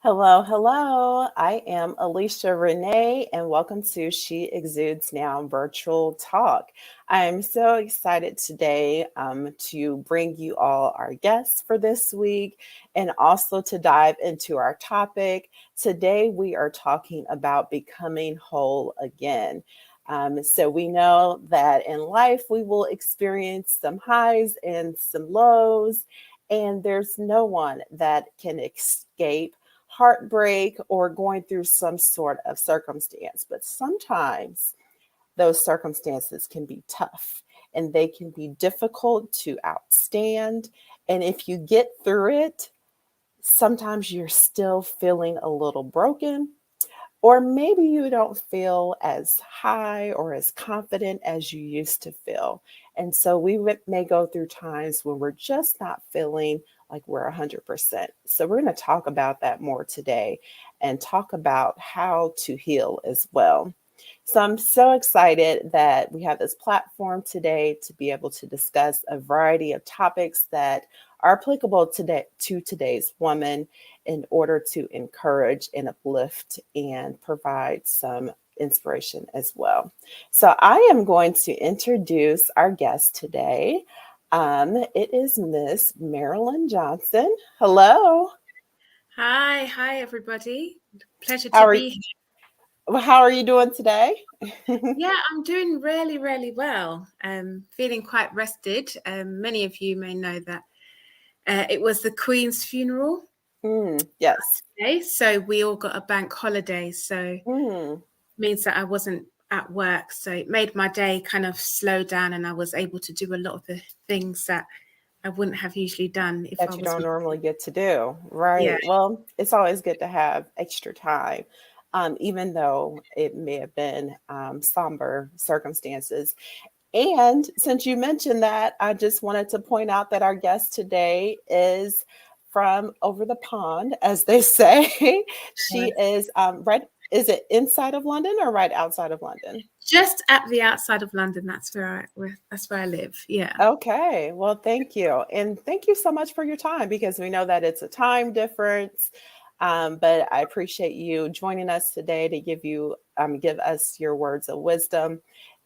Hello, hello. I am Alicia Renee, and welcome to She Exudes Now Virtual Talk. I am so excited today to bring you all our guests for this week and also to dive into our topic. Today, we are talking about becoming whole again. So, we know that in life we will experience some highs and some lows, and there's no one that can escape heartbreak or going through some sort of circumstance. But sometimes those circumstances can be tough and they can be difficult to outstand. And if you get through it, sometimes you're still feeling a little broken, or maybe you don't feel as high or as confident as you used to feel. And so we may go through times when we're just not feeling like we're 100%. So we're going to talk about that more today and talk about how to heal as well. So I'm so excited that we have this platform today to be able to discuss a variety of topics that are applicable today to today's woman in order to encourage and uplift and provide some inspiration as well. So I am going to introduce our guest today. It is Miss Marilyn Johnson. Hello. Hi everybody. Pleasure How to are be here. how are you doing today? Yeah, I'm doing really well. Feeling quite rested. Many of you may know that it was the Queen's funeral Yes. today, so we all got a bank holiday. So Mm, means that I wasn't at work, so it made my day kind of slow down, and I was able to do a lot of the things that I wouldn't have usually done if I that you was. don't normally get to do. Yeah, Right. Well, it's always good to have extra time, even though it may have been somber circumstances. And since you mentioned that, I just wanted to point out that our guest today is from over the pond, as they say. She is right. Is it inside of London or right outside of London? just at the outside of London. That's where I live. Yeah. Okay, well, thank you. And thank you so much for your time because we know that it's a time difference. But I appreciate you joining us today to give us your words of wisdom.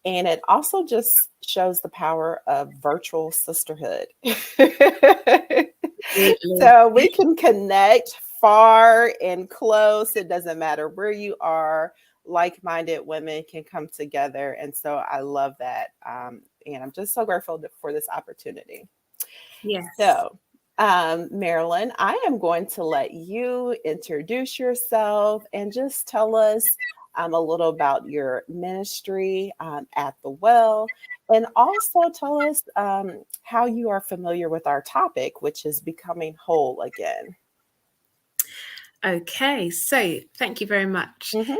And it also just shows the power of virtual sisterhood. Absolutely. So we can connect far and close. It doesn't matter where you are. Like-minded women can come together. And so I love that. And I'm just so grateful for this opportunity. Yes. So, Marilyn, I am going to let you introduce yourself and just tell us a little about your ministry at the Well, and also tell us how you are familiar with our topic, which is becoming whole again. Okay, so thank you very much, Hmm.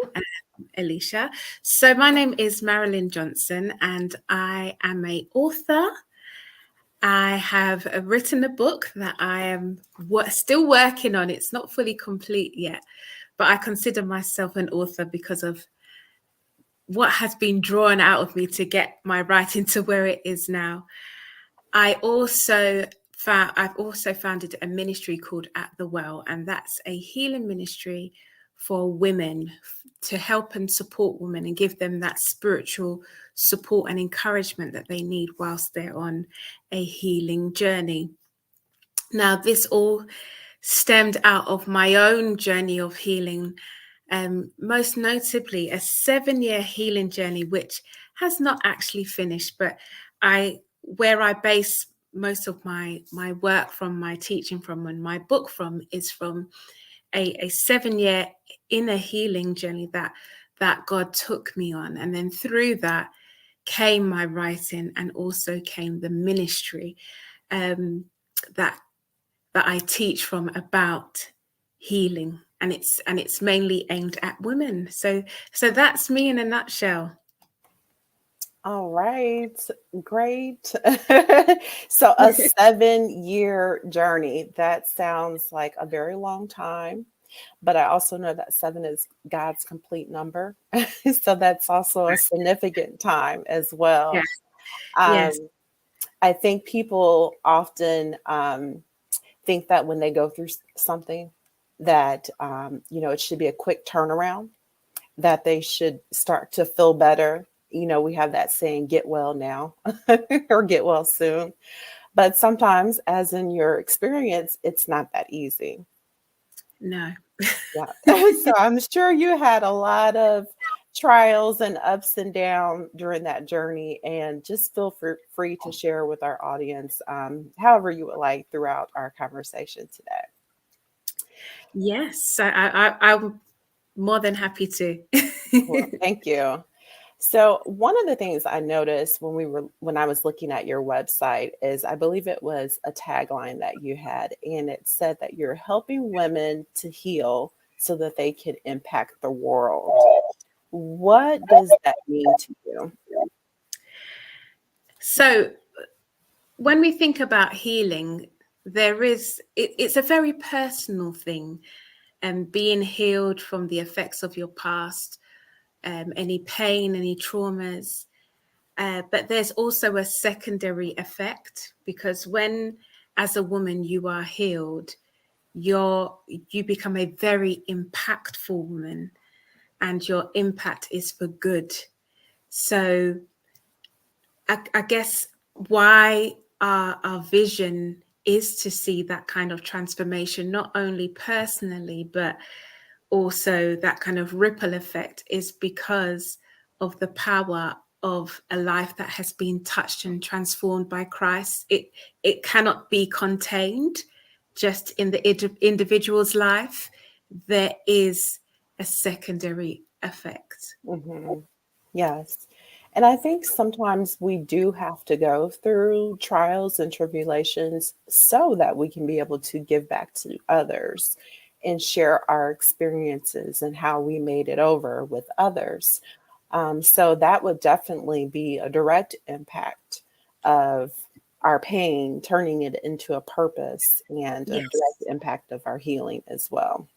Alicia. So my name is Marilyn Johnson, and I am a author. I have written a book that I am still working on. It's not fully complete yet, but I consider myself an author because of what has been drawn out of me to get my writing to where it is now. I've also founded a ministry called At the Well, and that's a healing ministry for women to help and support women and give them that spiritual support and encouragement that they need whilst they're on a healing journey. Now, this all stemmed out of my own journey of healing, most notably a 7-year healing journey, which has not actually finished, but where I base most of my work from, my teaching from, and my book from is from a 7-year inner healing journey that God took me on, and then through that came my writing, and also came the ministry um, that that I teach from about healing, and it's mainly aimed at women. So that's me in a nutshell. All right, great. So, a 7-year journey, that sounds like a very long time. But I also know that seven is God's complete number. So that's also a significant time as Yeah. well. Yes. Um, I think people often think that when they go through something, that, it should be a quick turnaround, that they should start to feel better. We have that saying, get well now or get well soon. But sometimes, as in your experience, it's not that easy. No. Yeah. So I'm sure you had a lot of trials and ups and downs during that journey. And just feel free to share with our audience, however you would like, throughout our conversation today. Yes, I'm more than happy to. Well, thank you. So one of the things I noticed when I was looking at your website is, I believe it was a tagline that you had, and it said that you're helping women to heal so that they can impact the world. What does that mean to you? So when we think about healing, it's a very personal thing, and being healed from the effects of your past, any pain, any traumas. But there's also a secondary effect, because when, as a woman, you are healed, you become a very impactful woman, and your impact is for good. So I guess why our vision is to see that kind of transformation, not only personally, but also that kind of ripple effect, is because of the power of a life that has been touched and transformed by Christ. It cannot be contained just in the individual's life. There is a secondary effect. Mm-hmm. Yes. And I think sometimes we do have to go through trials and tribulations so that we can be able to give back to others and share our experiences and how we made it over with others. So that would definitely be a direct impact of our pain, turning it into a purpose, and a Yes, direct impact of our healing as well.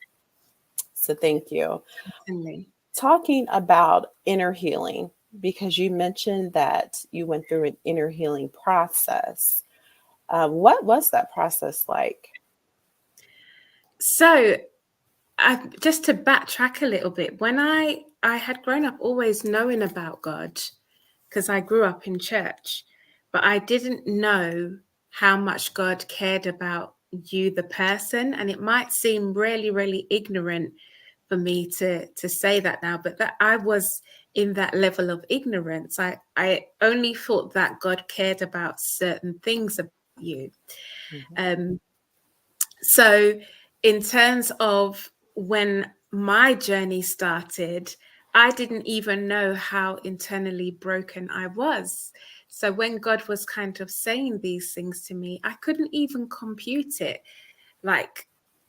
So thank you. certainly. Talking about inner healing, because you mentioned that you went through an inner healing process. What was that process like? So just to backtrack a little bit, when I had grown up always knowing about God, because I grew up in church, but I didn't know how much God cared about you, the person. And it might seem really, really ignorant for me to say that now, but that I was in that level of ignorance. I only thought that God cared about certain things about you. Mhm. Um, so, in terms of when my journey started, I didn't even know how internally broken I was. So, when God was kind of saying these things to me, I couldn't even compute it. Like,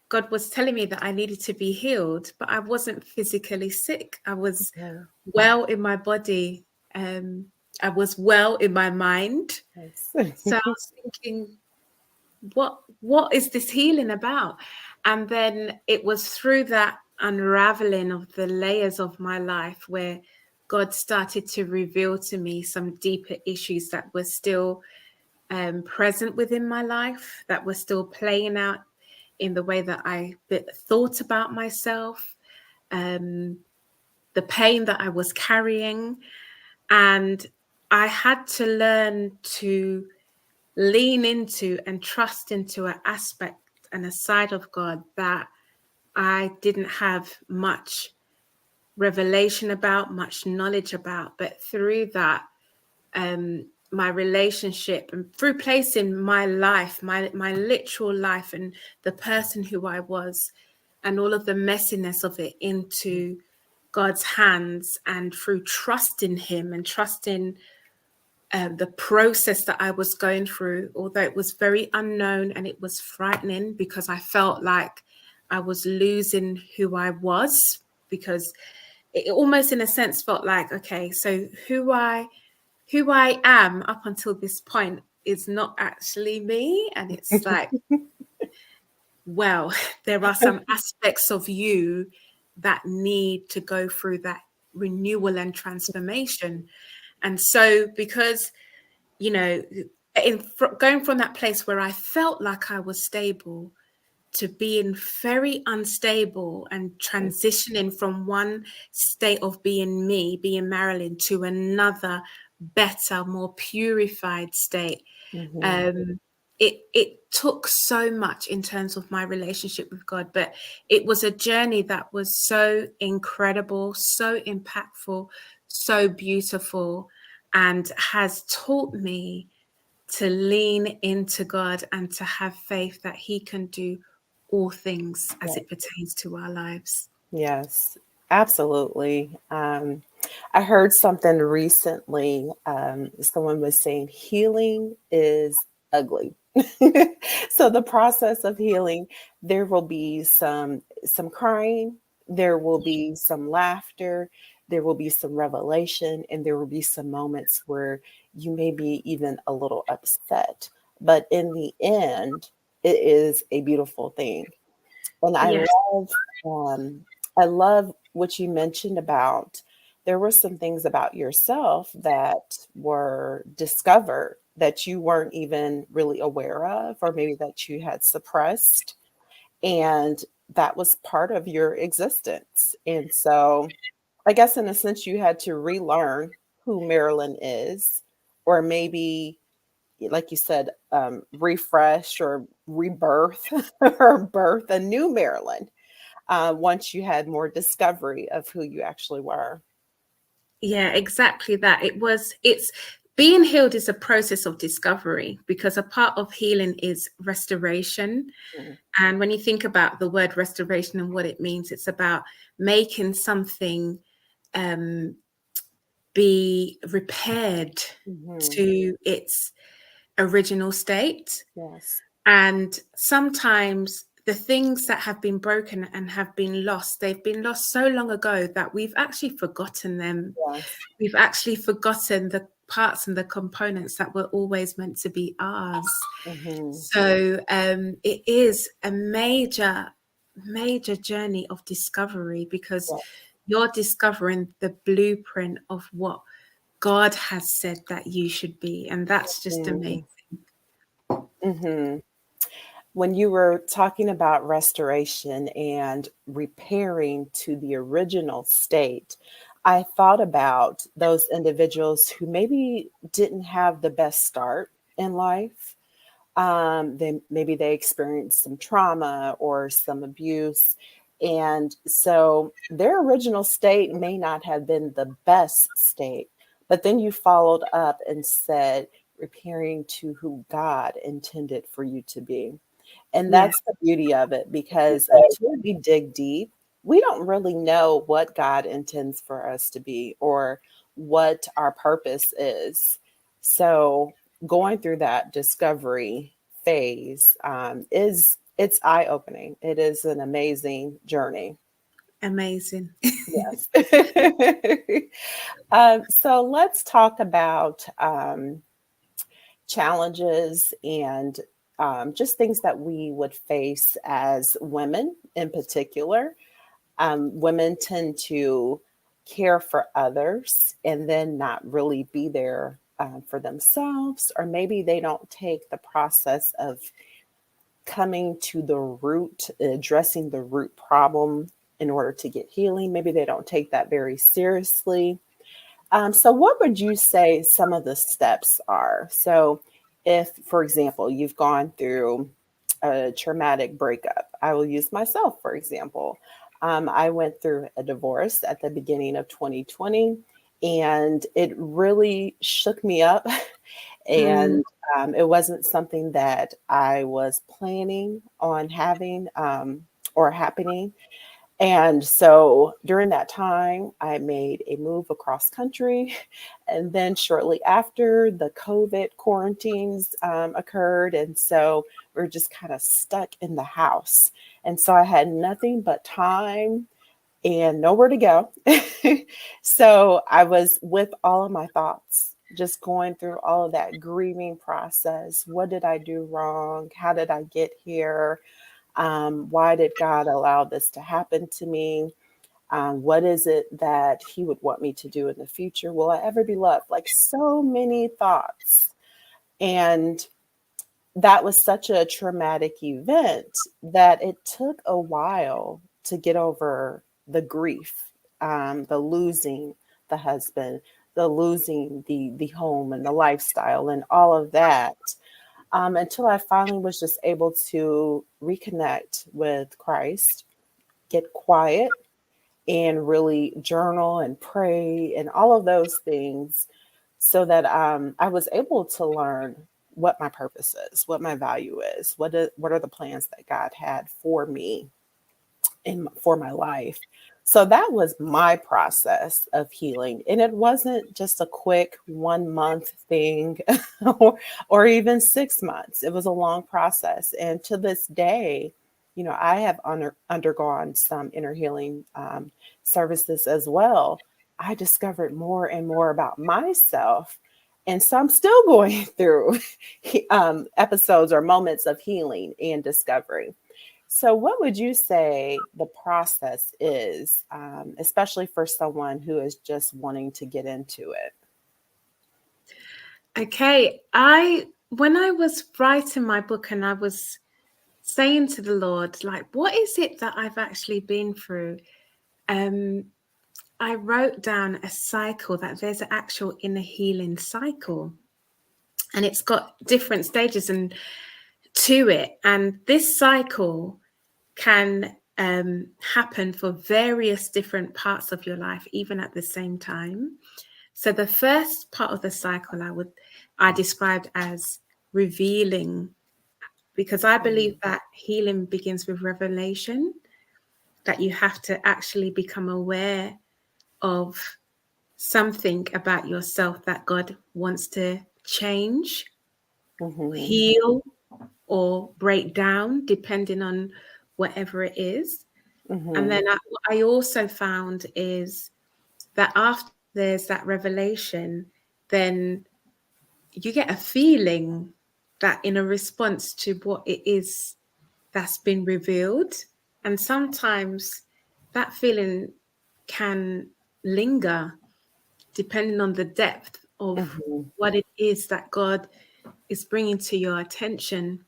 God was telling me that I needed to be healed, but I wasn't physically sick. I was Okay. well in my body. I was well in my mind. Yes. So I was thinking, what is this healing about? And then it was through that unraveling of the layers of my life where God started to reveal to me some deeper issues that were still present within my life, that were still playing out in the way that I thought about myself, um, the pain that I was carrying. And I had to learn to lean into and trust into an aspect and a side of God that I didn't have much revelation about, much knowledge about. But through that, my relationship, and through placing my life, my literal life, and the person who I was, and all of the messiness of it into God's hands, and through trusting Him and trusting the process that I was going through, although it was very unknown and it was frightening, because I felt like I was losing who I was, because it almost in a sense felt like, okay, so who I am up until this point is not actually me. And it's like, well, there are some aspects of you that need to go through that renewal and transformation. And so, because, you know, going from that place where I felt like I was stable to being very unstable and transitioning from one state of being me, being Marilyn, to another better, more purified state. Mm-hmm. It took so much in terms of my relationship with God, but it was a journey that was so incredible, so impactful, so beautiful, and has taught me to lean into God and to have faith that He can do all things as Yeah. it pertains to our lives. Yes, absolutely. I heard something recently. Someone was saying healing is ugly. So the process of healing, there will be some crying, there will be some laughter, there will be some revelation, and there will be some moments where you may be even a little upset. But in the end, it is a beautiful thing. And Yes, um, I love what you mentioned about there were some things about yourself that were discovered that you weren't even really aware of, or maybe that you had suppressed. And that was part of your existence. And so I guess in a sense you had to relearn who Marilyn is, or maybe like you said, refresh or rebirth or birth a new Marilyn once you had more discovery of who you actually were. yeah, exactly that. It's being healed is a process of discovery because a part of healing is restoration. Mhm. And when you think about the word restoration and what it means, it's about making something um, be repaired Mhm. to its original state. Yes. And sometimes the things that have been broken and have been lost, they've been lost so long ago that we've actually forgotten them. Yes. We've actually forgotten the parts and the components that were always meant to be ours. Mhm. So it is a major, major journey of discovery because Yeah. you're discovering the blueprint of what God has said that you should be. And that's just amazing. Mhm. Mhm. When you were talking about restoration and repairing to the original state, I thought about those individuals who maybe didn't have the best start in life. They experienced some trauma or some abuse, and so their original state may not have been the best state. But then you followed up and said, repairing to who God intended for you to be. And Yeah, that's the beauty of it, because until we dig deep, we don't really know what God intends for us to be or what our purpose is. So going through that discovery phase is it's eye opening. It is an amazing journey. amazing. Yes. So let's talk about challenges and just things that we would face as women in particular. Women tend to care for others and then not really be there for themselves, or maybe they don't take the process of coming to the root, addressing the root problem in order to get healing. Maybe they don't take that very seriously. So, what would you say some of the steps are? So, if, for example, you've gone through a traumatic breakup, I will use myself, for example. I went through a divorce at the beginning of 2020, and it really shook me up. Mm, And it wasn't something that I was planning on having or happening. And so during that time, I made a move across country. And then shortly after, the COVID quarantines occurred. And so we are just kind of stuck in the house. And so I had nothing but time and nowhere to go. So I was with all of my thoughts, just going through all of that grieving process. What did I do wrong? How did I get here? Why did God allow this to happen to me? What is it that He would want me to do in the future? Will I ever be loved? Like so many thoughts. And that was such a traumatic event that it took a while to get over the grief, the losing the husband, the losing the home and the lifestyle and all of that, until I finally was just able to reconnect with Christ, get quiet, and really journal and pray and all of those things, so that I was able to learn what my purpose is, what my value is, what are the plans that God had for me and for my life. So that was my process of healing. And it wasn't just a quick 1 month thing or even 6 months. It was a long process. And to this day, I have undergone some inner healing services as well. I discovered more and more about myself. And so I'm still going through episodes or moments of healing and discovery. So, what would you say the process is, especially for someone who is just wanting to get into it? Okay, when I was writing my book and I was saying to the Lord, like, what is it that I've actually been through? I wrote down a cycle, that there's an actual inner healing cycle, and it's got different stages and to it. And this cycle can happen for various different parts of your life, even at the same time. So the first part of the cycle I described as revealing, because I believe that healing begins with revelation, that you have to actually become aware of something about yourself that God wants to change, Mm-hmm. heal, or break down, depending on whatever it is. And Mm-hmm. then what I also found is that after there's that revelation, then you get a feeling that in a response to what it is that's been revealed. And sometimes that feeling can linger depending on the depth of Mm-hmm. what it is that God is bringing to your attention.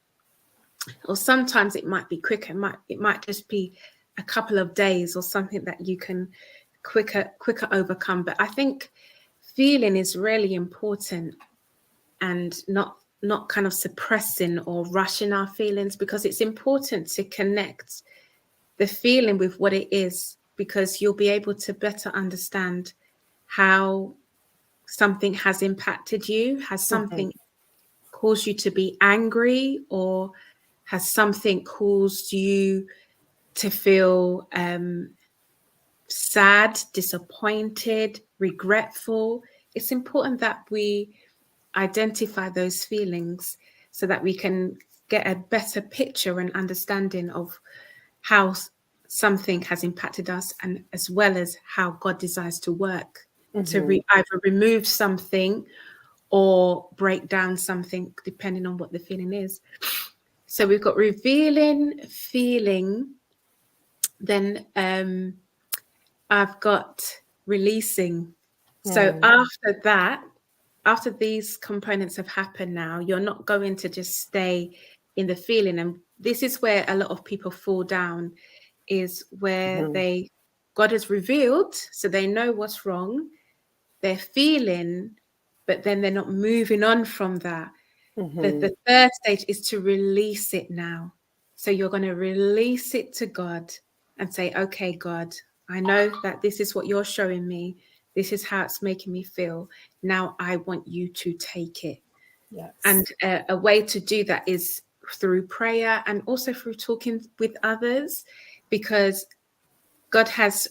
Or sometimes it might be quicker. It might just be a couple of days or something that you can quicker overcome. But I think feeling is really important, and not kind of suppressing or rushing our feelings, because it's important to connect the feeling with what it is, because you'll be able to better understand how something has impacted you. Has Mm-hmm. something caused you to be angry, or has something caused you to feel sad, disappointed, regretful? It's important that we identify those feelings so that we can get a better picture and understanding of how something has impacted us, and as well as how God desires to work to Mm-hmm. either remove something or break down something, depending on what the feeling is. So we've got revealing, feeling, then I've got releasing. So Mm-hmm. after that, after these components have happened, now you're not going to just stay in the feeling. And this is where a lot of people fall down, is where God has revealed, so they know what's wrong, they're feeling, but then they're not moving on from that. Mm-hmm. The third stage is to release it now. So you're going to release it to God and say, okay, God, I know that this is what you're showing me. This is how it's making me feel. Now I want you to take it. And Yes. a way to do that is through prayer, and also through talking with others, because God has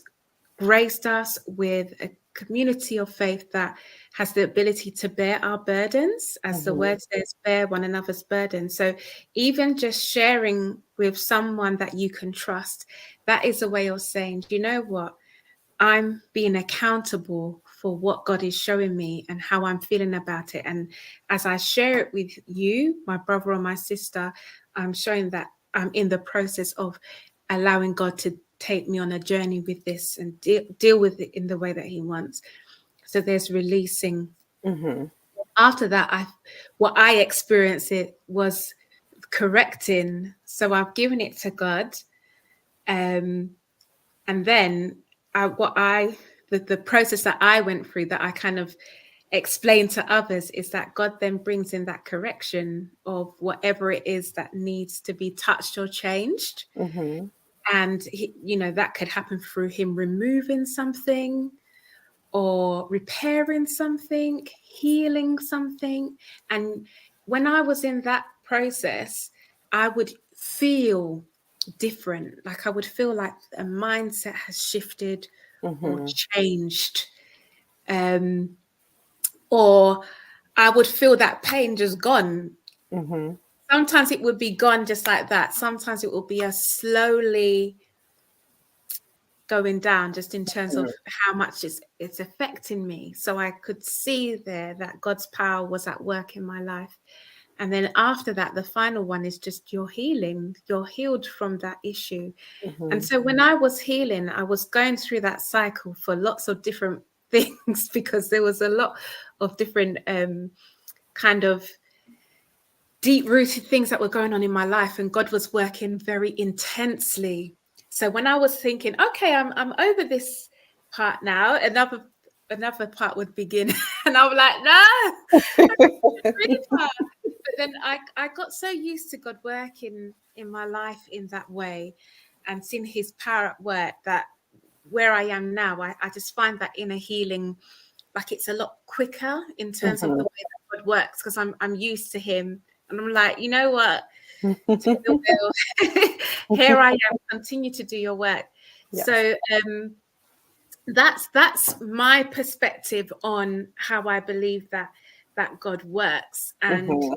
graced us with a community of faith that has the ability to bear our burdens, as the Mm-hmm. word says, bear one another's burdens. So even just sharing with someone that you can trust, that is a way of saying, do you know what? I'm being accountable for what God is showing me and how I'm feeling about it. And as I share it with you, my brother or my sister, I'm showing that I'm in the process of allowing God to take me on a journey with this and deal with it in the way that He wants. So there's releasing. Mm-hmm. After that, what I experienced it was correcting. So I've given it to God. And then the process that I went through, that I kind of explain to others, is that God then brings in that correction of whatever it is that needs to be touched or changed. Mm-hmm. And that could happen through him removing something or repairing something, healing something. And when I was in that process, I would feel different. Like I would feel like a mindset has shifted or Mm-hmm. changed. Or I would feel that pain just gone. Mm-hmm. Sometimes it would be gone just like that. Sometimes it will be a slowly going down, just in terms of how much it's affecting me. So I could see there that God's power was at work in my life. And then after that, the final one is just you're healing. You're healed from that issue. Mm-hmm. And so when I was healing, I was going through that cycle for lots of different things, because there was a lot of different kind of deep-rooted things that were going on in my life, and God was working very intensely. So when I was thinking, okay, I'm over this part now, another part would begin, and I was like, no, really far. But then I got so used to God working in my life in that way, and seeing his power at work, that where I am now, I just find that inner healing, like it's a lot quicker in terms of the way that God works, because I'm used to him. And I'm like, you know what? Do the will. Here I am. Continue to do your work. Yes. So that's my perspective on how I believe that God works. And Mm-hmm.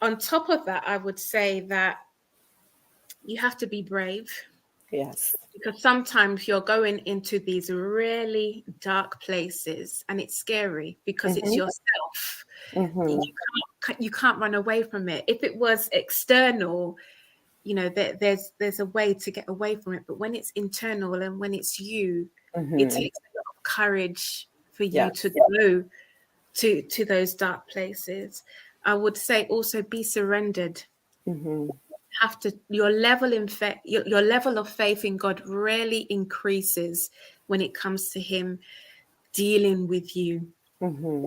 on top of that, I would say that you have to be brave, Yes. because sometimes you're going into these really dark places, and it's scary because it's Mm-hmm. yourself. Mm-hmm. You can't run away from it. If it was external, there's a way to get away from it. But when it's internal and when it's you, it Mm-hmm. takes a lot of courage for you Yes. to go to those dark places. I would say also be surrendered. Mm-hmm. Have to your level your level of faith in God really increases when it comes to him dealing with you. Mm-hmm.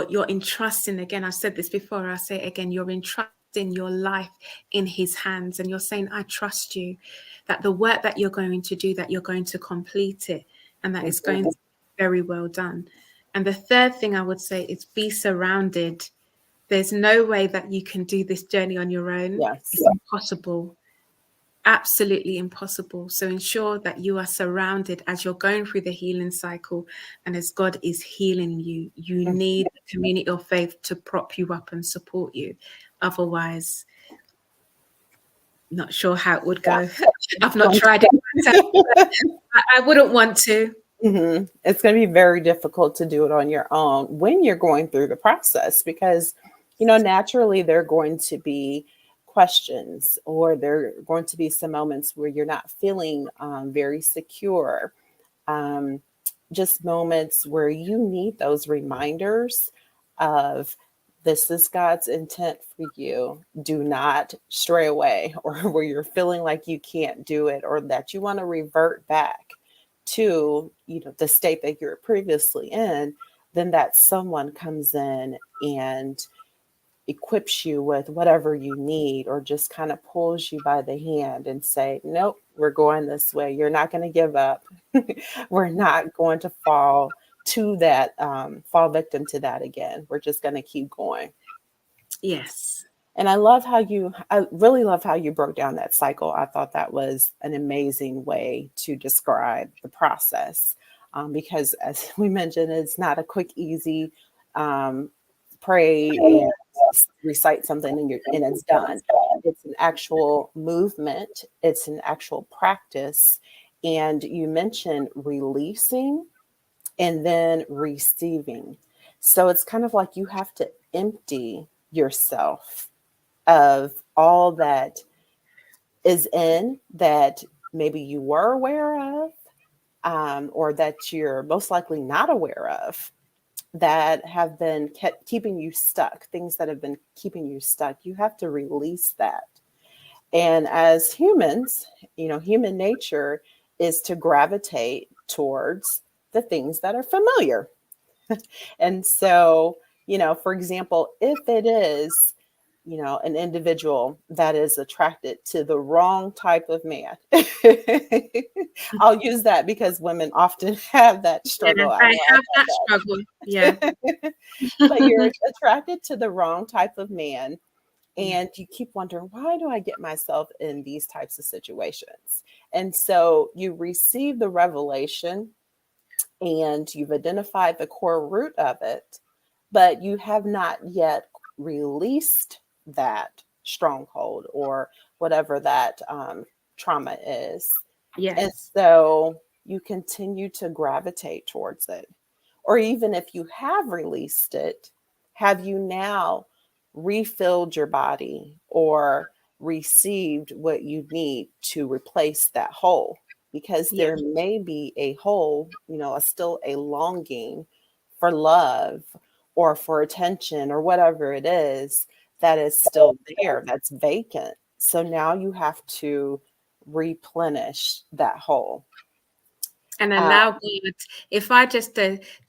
You're entrusting, again, I've said this before, I say it again, you're entrusting your life in his hands, and you're saying, I trust you, that the work that you're going to do, that you're going to complete it, and that it's going to be very well done. And the third thing I would say is be surrounded. There's no way that you can do this journey on your own. Yes. It's impossible. Absolutely impossible. So ensure that you are surrounded as you're going through the healing cycle, and as God is healing you. You need a community of faith to prop you up and support you. Otherwise, not sure how it would go. I've not tried it myself, but I wouldn't want to. Mm-hmm. It's going to be very difficult to do it on your own when you're going through the process, because, naturally there are going to be questions, or there are going to be some moments where you're not feeling very secure. Just moments where you need those reminders of, this is God's intent for you. Do not stray away, or where you're feeling like you can't do it, or that you want to revert back to, the state that you're previously in. Then that someone comes in and equips you with whatever you need, or just kind of pulls you by the hand and say, nope, we're going this way. You're not going to give up. We're not going to fall fall victim to that again. We're just going to keep going. Yes. And I really love how you broke down that cycle. I thought that was an amazing way to describe the process. Because as we mentioned, it's not a quick, easy pray and recite something and it's done. It's an actual movement. It's an actual practice. And you mentioned releasing and then receiving. So it's kind of like you have to empty yourself of all that is in that maybe you were aware of, or that you're most likely not aware of. that have been keeping you stuck, things that have been keeping you stuck. You have to release that. And as humans, human nature is to gravitate towards the things that are familiar. And so, for example, if it is, an individual that is attracted to the wrong type of man, I'll use that because women often have that Yeah, struggle. I I know have that struggle. Yeah. I've had that. But you're attracted to the wrong type of man, Yeah. and you keep wondering, why do I get myself in these types of situations? And so you receive the revelation and you've identified the core root of it, but you have not yet released that stronghold or whatever that trauma is. And Yes. so you continue to gravitate towards it. Or even if you have released it, have you now refilled your body or received what you need to replace that hole? Because Yeah. there may be a hole, still a longing for love or for attention or whatever it is that is still there, that's vacant. So now you have to replenish that hole. And Uh, allow God, if I just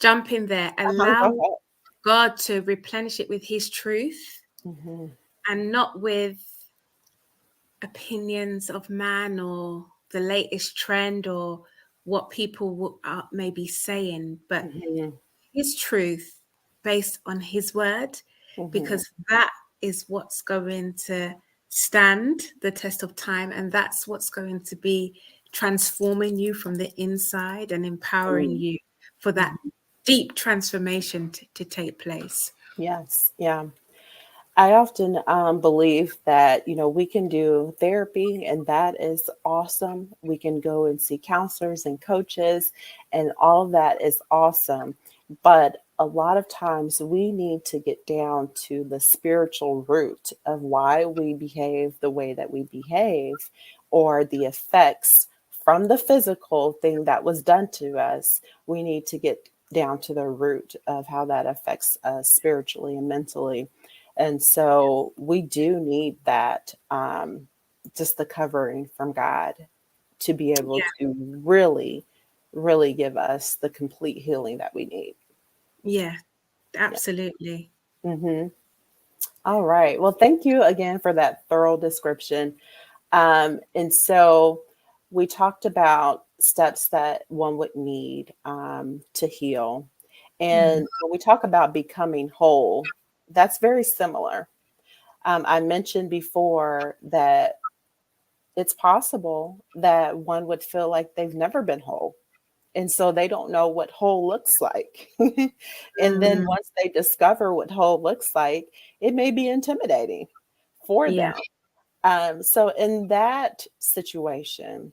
jump in there, allow go God to replenish it with his truth ahead. Hmm. and not with opinions of man or the latest trend or what people may be saying, but Hmm. his truth based on his word, Hmm. because that is what's going to stand the test of time, and that's what's going to be transforming you from the inside and empowering Mm. you for that Mhm. deep transformation to take place. Yes. Yeah. I often believe that, we can do therapy and that is awesome. We can go and see counselors and coaches and all of that is awesome. But a lot of times we need to get down to the spiritual root of why we behave the way that we behave or the effects from the physical thing that was done to us. We need to get down to the root of how that affects us spiritually and mentally. And so we do need that, just the covering from God to be able Yeah, to really, really give us the complete healing that we need. yeah, Yeah. absolutely. Hmm. All right. Well, thank you again for that thorough description. And so we talked about steps that one would need to heal. Mm. And when we talk about becoming whole, that's very similar. I mentioned before that it's possible that one would feel like they've never been whole. And so they don't know what whole looks like. And then Mm. once they discover what whole looks like, it may be intimidating for Yeah. them. So, in that situation,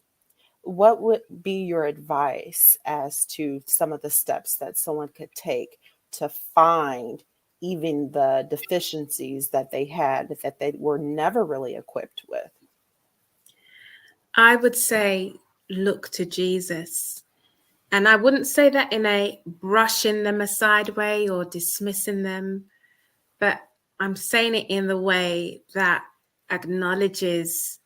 what would be your advice as to some of the steps that someone could take to find even the deficiencies that they had that they were never really equipped with? I would say look to Jesus. And I wouldn't say that in a brushing them aside way or dismissing them, but I'm saying it in the way that acknowledges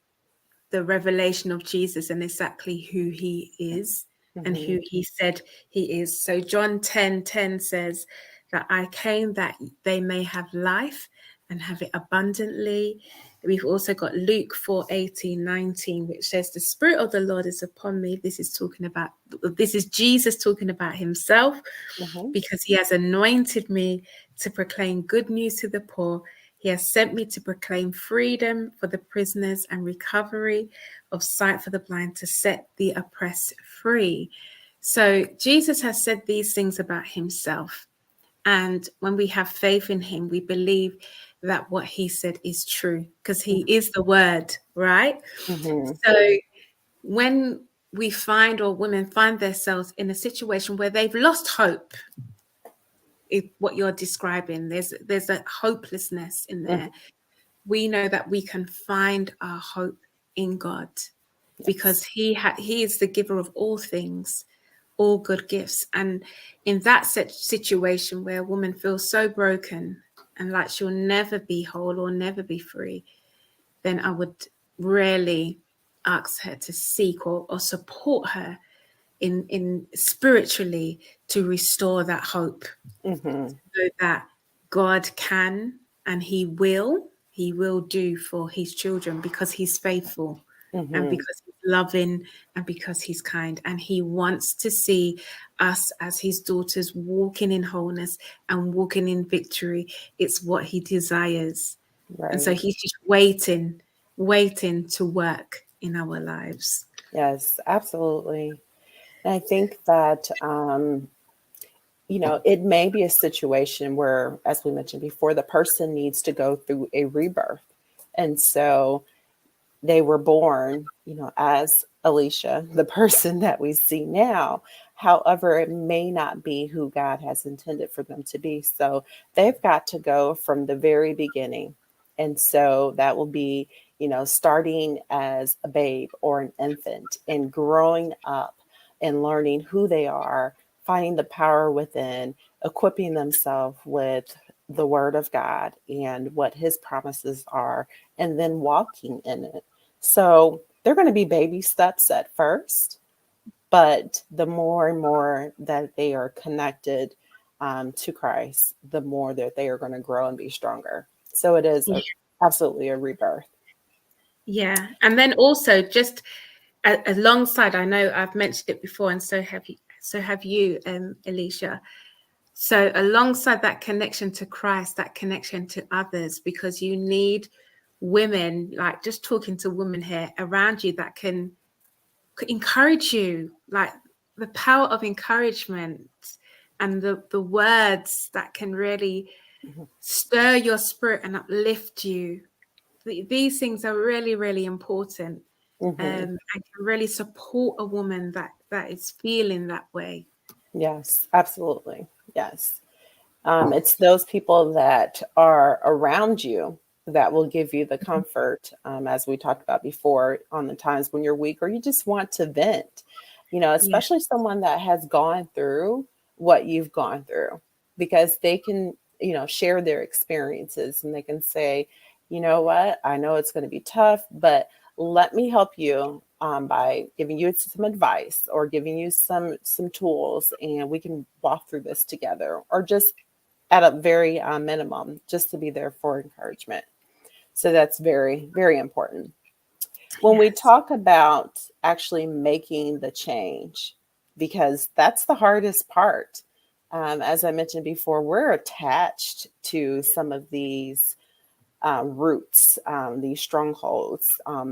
the revelation of Jesus and exactly who he is and Hmm. who he said he is. So John 10:10 says that I came that they may have life and have it abundantly. We've also got Luke 4:18-19, which says the Spirit of the Lord is upon me. This is Jesus talking about himself, Hmm. because he has anointed me to proclaim good news to the poor. He has sent me to proclaim freedom for the prisoners and recovery of sight for the blind, to set the oppressed free. So Jesus has said these things about himself. And when we have faith in him, we believe that what he said is true because he is the word, right? Hmm. So when we find, or women find themselves in a situation where they've lost hope, what you're describing, there's a hopelessness in there. We know that we can find our hope in God Yes. because he is the giver of all things. all good gifts. And in that situation where a woman feels so broken and like she'll never be whole or never be free, then I would really ask her to seek or support her in spiritually to restore that hope, Mm-hmm. so that God can and he will do for his children, because he's faithful and Mm-hmm. because he's loving and because he's kind, and he wants to see us as his daughters walking in wholeness and walking in victory. It's what he desires. And so Right. he's just waiting to work in our lives. Yes, absolutely. And I think that, it may be a situation where, as we mentioned before, the person needs to go through a rebirth. And so they were born, as Alicia, the person that we see now. However, it may not be who God has intended for them to be. So they've got to go from the very beginning. And so that will be, starting as a babe or an infant and growing up and learning who they are, finding the power within, equipping themselves with the word of God and what his promises are, and then walking in it. So they're going to be baby steps at first, but the more and more that they are connected to Christ, the more that they are going to grow and be stronger. So it is absolutely a rebirth. Yeah. And then also just alongside, I know I've mentioned it before, and so have you, Alicia. So alongside that connection to Christ, that connection to others, because you need women, like just talking to women here around you that can encourage you, like the power of encouragement and the words that can really Mhm. stir your spirit and uplift you. These things are really, really important, Mhm. and can really support a woman that is feeling that way. Yes, absolutely. Yes. It's those people that are around you that will give you the comfort, as we talked about before, on the times when you're weak or you just want to vent, Yeah. especially someone that has gone through what you've gone through, because they can, share their experiences and they can say, you know what, I know it's going to be tough, but let me help you by giving you some advice or giving you some tools, and we can walk through this together, or just at a very minimum, just to be there for encouragement. So that's very, very important. When we Yes. talk about actually making the change, because that's the hardest part. As I mentioned before, we're attached to some of these roots, these strongholds,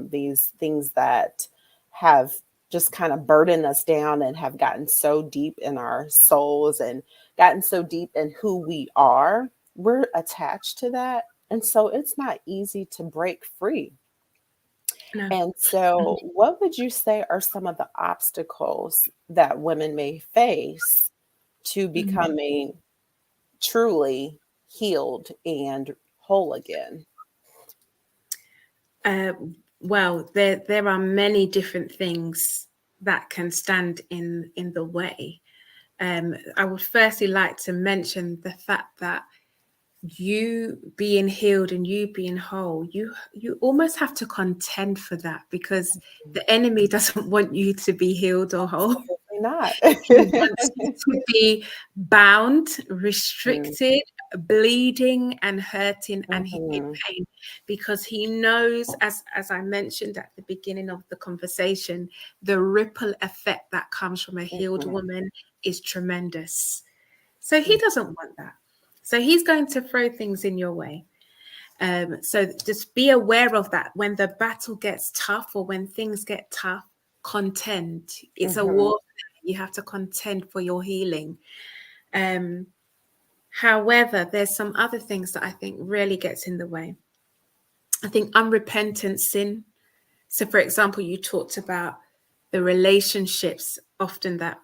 these things that have just kind of burdened us down and have gotten so deep in our souls and gotten so deep in who we are. We're attached to that. And so it's not easy to break free. No. And so, what would you say are some of the obstacles that women may face to Mhm. becoming truly healed and whole again? Uh, well, there are many different things that can stand in the way. I would firstly like to mention the fact that you being healed and you being whole, you almost have to contend for that, because the enemy doesn't want you to be healed or whole. Absolutely not. He wants you to be bound, Mm, restricted, bleeding and hurting and in mhm, pain, because he knows, as I mentioned at the beginning of the conversation, the ripple effect that comes from a healed mhm, woman is tremendous. So he mm, doesn't want that. So he's going to throw things in your way. So just be aware of that. When the battle gets tough or when things get tough, contend. It's a mhm, war. You have to contend for your healing. Um, However, there's some other things that I think really gets in the way. I think unrepentant sin. So, for example, you talked about the relationships often that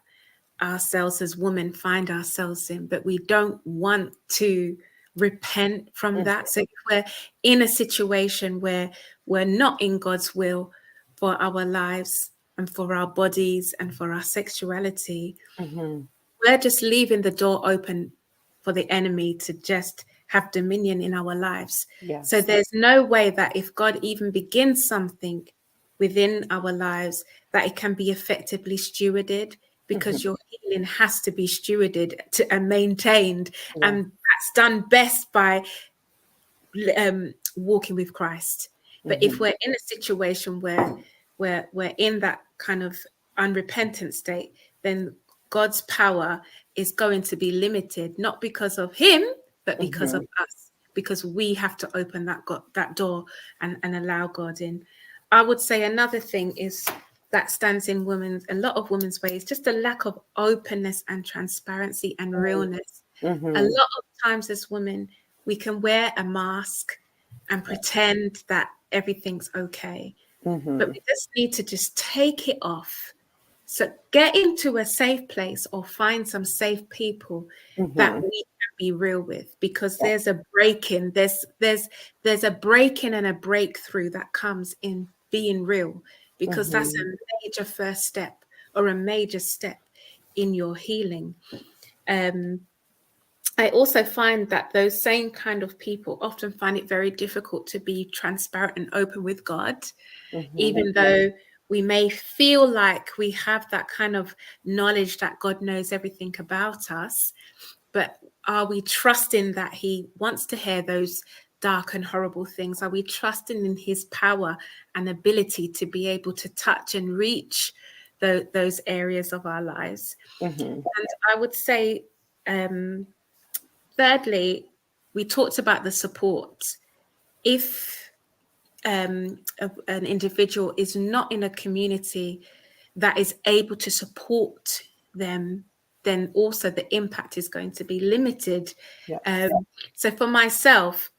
ourselves as women find ourselves in, but we don't want to repent from mhm, that. So if we're in a situation where we're not in God's will for our lives, and for our bodies and for our sexuality, Mm-hmm. we're just leaving the door open for the enemy to just have dominion in our lives. So Yes. there's no way that if God even begins something within our lives, that it can be effectively stewarded, because Mm-hmm. your healing has to be stewarded and maintained. Yeah. And that's done best by walking with Christ. But if Mm-hmm. we're in a situation where we're in that kind of unrepentant state, then God's power is going to be limited, not because of him, but because of Mm-hmm. us, because we have to open that door and allow God in. I would say another thing is that stands in a lot of women's ways, just a lack of openness and transparency and realness. A Mm-hmm. lot of times as women, we can wear a mask and pretend that everything's okay, but Mm-hmm. we just need to just take it off. So get into a safe place or find some safe people that Mm-hmm. we can be real with, because Yeah. there's a break-in, there's a break-in and a breakthrough that comes in being real, because that's a Mm-hmm. major first step or a major step in your healing. Um, I also find that those same kind of people often find it very difficult to be transparent and open with God, Mm-hmm. even though we may feel like we have that kind of knowledge that God knows everything about us. But are we trusting that he wants to hear those dark and horrible things? Are we trusting in his power and ability to be able to touch and reach those areas of our lives? Mm-hmm. And I would say, thirdly, we talked about the support. If an individual is not in a community that is able to support them, then also the impact is going to be limited. Yes. Um, so for myself,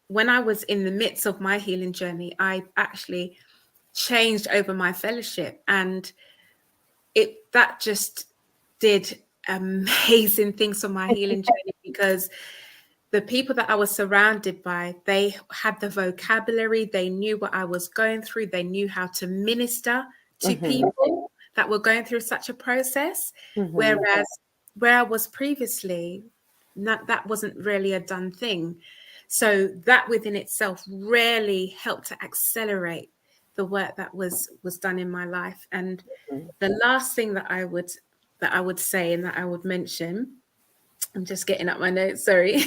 when I was in the midst of my healing journey, I actually changed over my fellowship, and that just did amazing things for my healing journey, because the people that I was surrounded by, they had the vocabulary, they knew what I was going through, they knew how to minister to Mm-hmm. people that were going through such a process. Mm-hmm. Whereas where I was previously, that wasn't really a done thing. So that within itself really helped to accelerate the work that was done in my life. And the last thing that I would say and that I would mention, I'm just getting up my notes, sorry,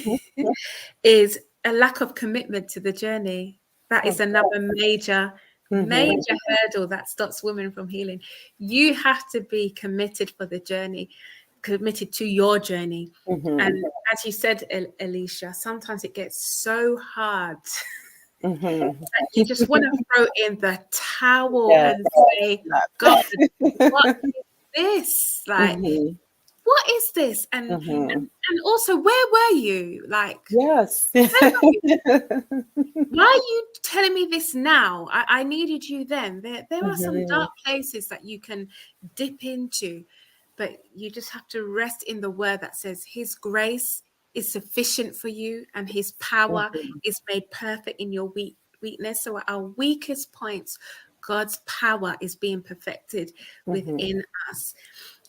is a lack of commitment to the journey. That is another major, Mm-hmm. major hurdle that stops women from healing. You have to be committed for the journey, committed to your journey. Mm-hmm. And as you said, Alicia, sometimes it gets so hard Mm-hmm. that you just want to throw in the towel Yes. and say, God, what is this? Like, Mm-hmm. what is this? And Mm-hmm. and also, where were you? Like, Yes. where were you? Why are you telling me this now? I needed you then. There are some Mm-hmm. dark places that you can dip into, but you just have to rest in the word that says his grace is sufficient for you and his power Mm-hmm. is made perfect in your weakness. So at our weakest points, God's power is being perfected Mm-hmm. within us.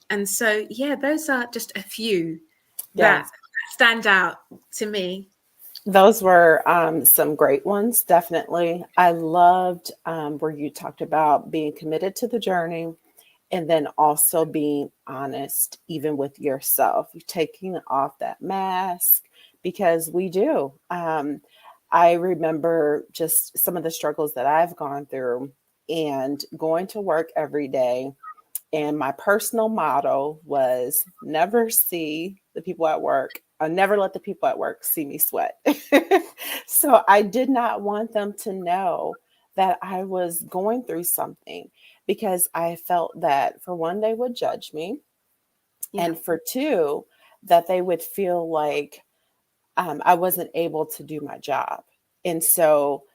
And so, yeah, those are just a few that Yes. stand out to me. Those were some great ones, definitely. I loved where you talked about being committed to the journey and then also being honest, even with yourself, taking off that mask, because we do. I remember just some of the struggles that I've gone through and going to work every day. And my personal motto was never see the people at work. I never let the people at work see me sweat. So I did not want them to know that I was going through something, because I felt that for one, they would judge me. Yeah. And for two, that they would feel like I wasn't able to do my job. And so,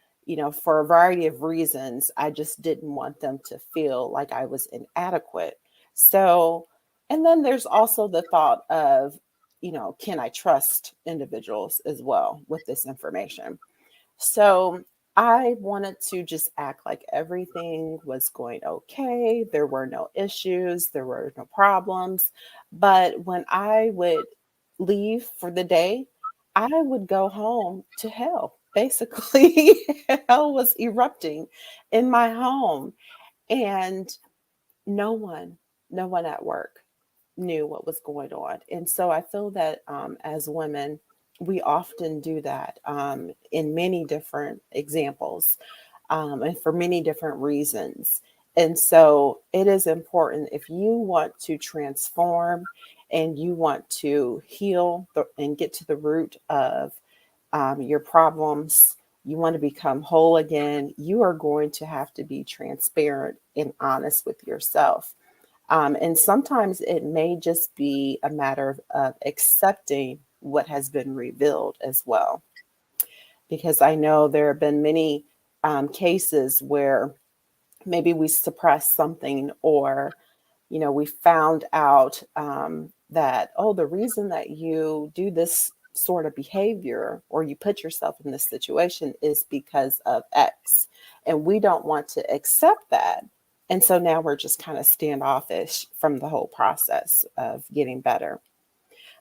for a variety of reasons, I just didn't want them to feel like I was inadequate. So, and then there's also the thought of, can I trust individuals as well with this information? So, I wanted to just act like everything was going okay. There were no issues, there were no problems. But when I would leave for the day, I would go home to hell. Basically, hell was erupting in my home. And no one, no one at work knew what was going on. And so I feel that as women, we often do that in many different examples and for many different reasons. And so it is important if you want to transform and you want to heal and get to the root of your problems, you want to become whole again, you are going to have to be transparent and honest with yourself. And sometimes it may just be a matter of accepting what has been revealed as well. Because I know there have been many cases where maybe we suppressed something, or we found out that, oh, the reason that you do this sort of behavior or you put yourself in this situation is because of X, and we don't want to accept that. And so now we're just kind of standoffish from the whole process of getting better.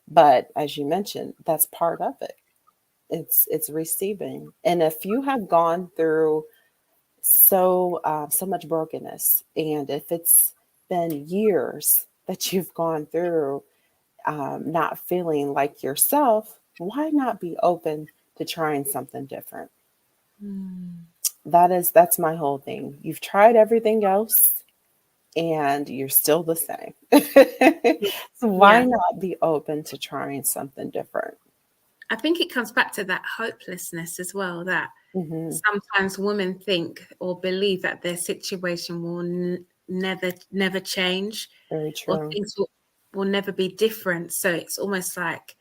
But as you mentioned, that's part of it. It's receiving. And if you have gone through so much brokenness, and if it's been years that you've gone through not feeling like yourself, why not be open to trying something different? Mm. That's my whole thing. You've tried everything else and you're still the same. So why Yeah. not be open to trying something different? I think it comes back to that hopelessness as well, that Hmm. sometimes women think or believe that their situation will never change, Very or true. things will never be different. So it's almost like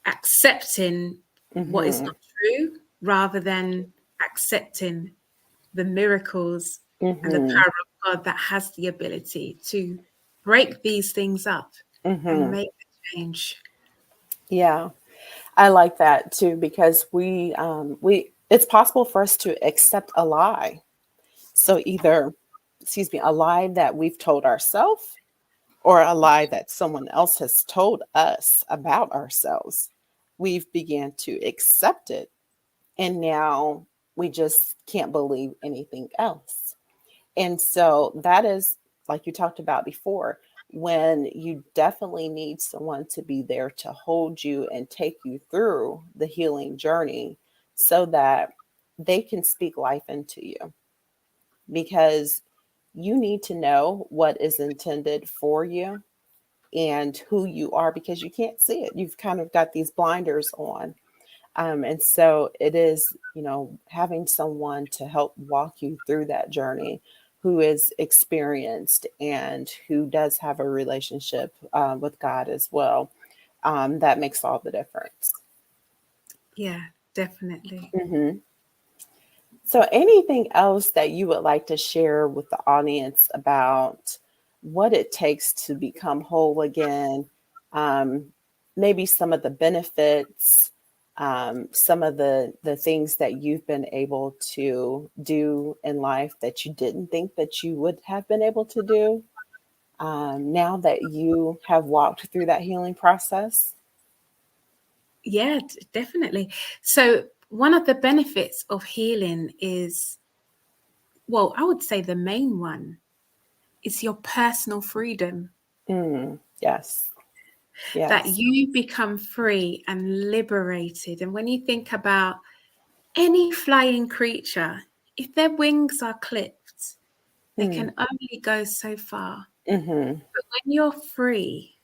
accepting what is Hmm. not true rather than accepting the miracles and the Hmm. power of God that has the ability to break these things up and Hmm. make the change. Yeah. I like that too, because we it's possible for us to accept a lie. So either, excuse me, a lie that we've told ourselves or a lie that someone else has told us about ourselves. We've began to accept it, and now we just can't believe anything else. And so that is, like you talked about before, when you definitely need someone to be there to hold you and take you through the healing journey so that they can speak life into you, because you need to know what is intended for you and who you are, because you can't see it. You've kind of got these blinders on. And so it is, having someone to help walk you through that journey who is experienced and who does have a relationship with God as well. That makes all the difference. Yeah, definitely. Hmm. So, anything else that you would like to share with the audience about what it takes to become whole again? Um, Maybe some of the benefits, some of the things that you've been able to do in life that you didn't think that you would have been able to do now that you have walked through that healing process. Yeah, definitely. So one of the benefits of healing is, well, I would say the main one is your personal freedom, Yes, that yes. you become free and liberated. And when you think about any flying creature, if their wings are clipped, they Mm, can only go so far. mm-hmm, But when you're free,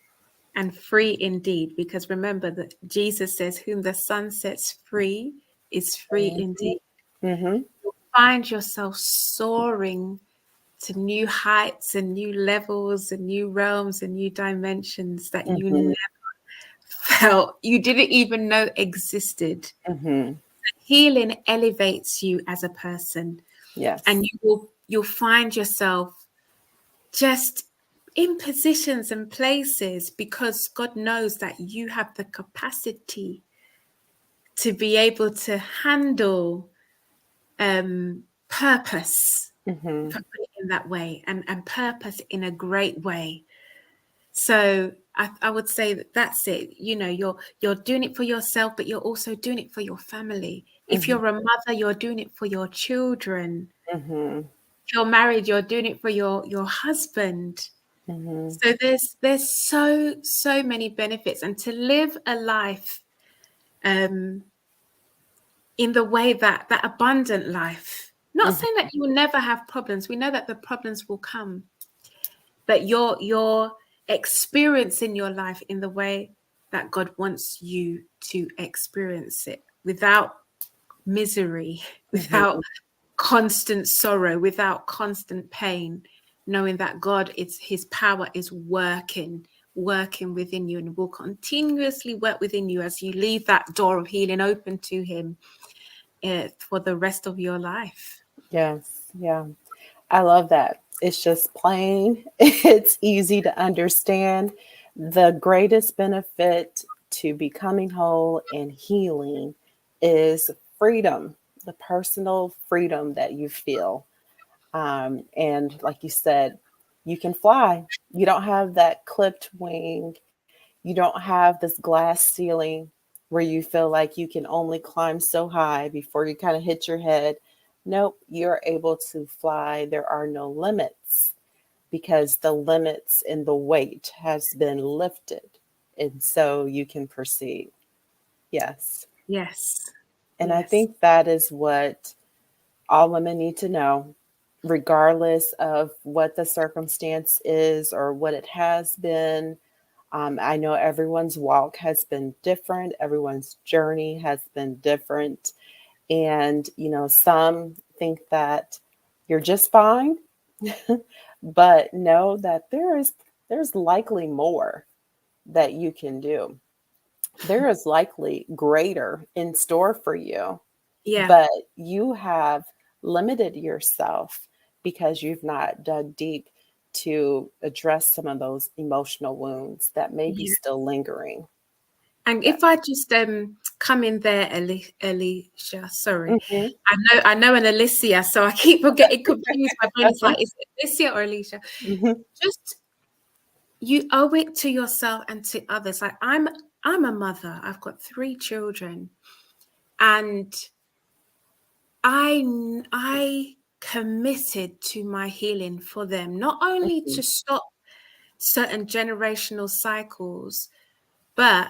and free indeed, because remember that Jesus says, whom the Son sets free is free mm-hmm, indeed. mm-hmm, Find yourself soaring to new heights and new levels and new realms and new dimensions that you mm-hmm, never felt, you didn't even know existed. mm-hmm. Healing elevates you as a person, and Yes. you'll find yourself just in positions and places because God knows that you have the capacity to be able to handle purpose, Mm-hmm. if I put it in that way, and purpose in a great way. So I would say that that's it. You know, you're doing it for yourself, but you're also doing it for your family. If Mm-hmm. you're a mother, you're doing it for your children. Mm-hmm. If you're married, you're doing it for your husband. Mm-hmm. So there's so many benefits, and to live a life um, in the way that abundant life. Not Mm-hmm. saying that you will never have problems. We know that the problems will come, but you're experiencing your life in the way that God wants you to experience it, without misery, without Mm-hmm. constant sorrow, without constant pain, knowing that God is, his power is working within you, and will continuously work within you as you leave that door of healing open to him for the rest of your life. Yes. Yeah. I love that. It's just plain, it's easy to understand. The greatest benefit to becoming whole and healing is freedom, the personal freedom that you feel. And like you said, you can fly. You don't have that clipped wing. You don't have this glass ceiling where you feel like you can only climb so high before you kind of hit your head. Nope, you're able to fly. There are no limits because the limits in the weight has been lifted. And so you can proceed. Yes. Yes, And I yes, think that is what all women need to know, regardless of what the circumstance is or what it has been. I know everyone's walk has been different, everyone's journey has been different. And, some think that you're just fine, but know that there's likely more that you can do. There is likely greater in store for you, yeah, but you have limited yourself because you've not dug deep to address some of those emotional wounds that may be yeah. still lingering. And Yeah. if I just come in there, Alicia, sorry. Hmm. I know an Alicia, so I keep getting confused. My brain is like, is it Alicia or Alicia? Hmm. Just, you owe it to yourself and to others. Like I'm a mother. I've got 3 children, and I committed to my healing for them, not only to stop certain generational cycles, but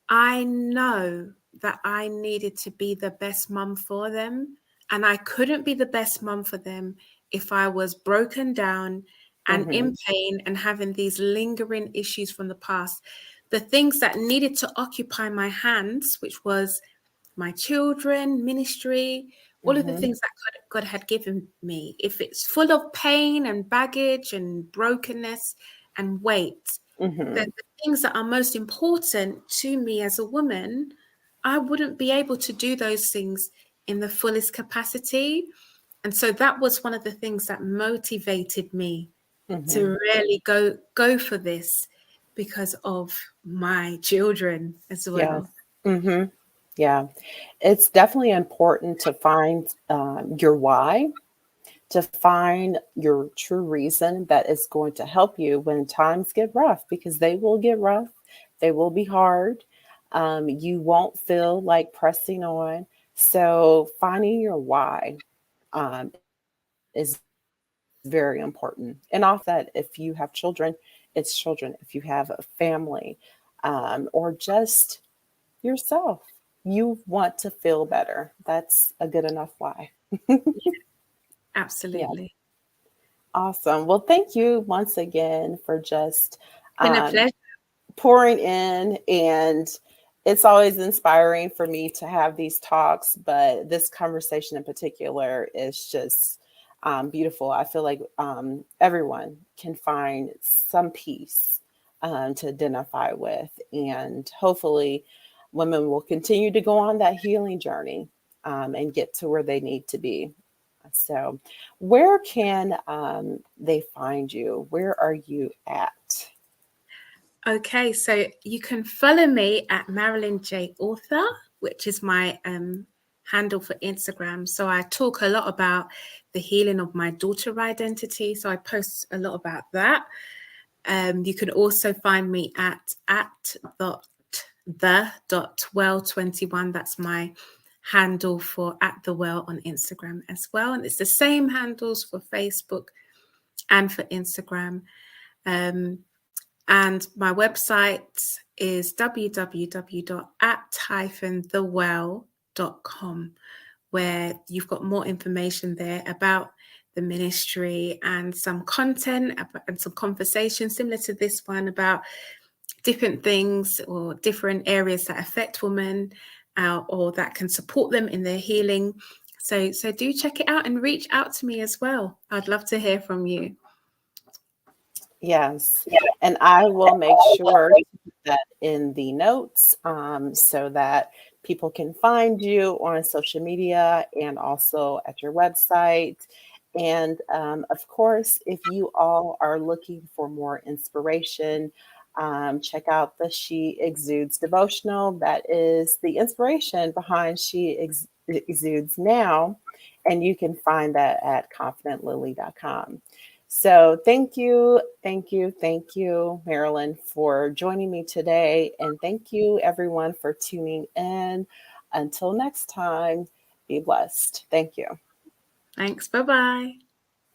I know that I needed to be the best mum for them. And I couldn't be the best mum for them if I was broken down and Hmm. in pain and having these lingering issues from the past. The things that needed to occupy my hands, which was my children, ministry, all of the Hmm. things that God had given me. If it's full of pain and baggage and brokenness and weight, then Hmm. the things that are most important to me as a woman, I wouldn't be able to do those things in the fullest capacity. And so that was one of the things that motivated me Hmm. to really go for this, because of my children as Yes. well. Hmm. Yeah. It's definitely important to find your why, to find your true reason that is going to help you when times get rough, because they will get rough, they will be hard. You won't feel like pressing on. So, finding your why is very important. And off that, if you have children, it's children. If you have a family, or just yourself, you want to feel better. That's a good enough why. Yeah. Absolutely. Awesome. Well, thank you once again for just Been a um, pleasure. pouring in. And it's always inspiring for me to have these talks, but this conversation in particular is just beautiful. I feel like everyone can find some peace to identify with. And hopefully, women will continue to go on that healing journey and get to where they need to be. So, where can they find you? Where are you at? Okay, so you can follow me at Marilyn J Author, which is my handle for Instagram. So I talk a lot about the healing of my daughter identity. So I post a lot about that. You can also find me at the.well21. That's my handle for at the well on Instagram as well. And it's the same handles for Facebook and for Instagram. And my website is www.at-thewell.com, where you've got more information there about the ministry and some content and some conversations similar to this one about different things or different areas that affect women or that can support them in their healing. So do check it out and reach out to me as well. I'd love to hear from you. Yes, and I will make sure to put that in the notes so that people can find you on social media and also at your website. And of course, if you all are looking for more inspiration, check out the She Exudes devotional. That is the inspiration behind Exudes Now. And you can find that at confidentlily.com. So thank you, Marilyn, for joining me today. And thank you, everyone, for tuning in. Until next time, be blessed. Thank you. Thanks. Bye-bye.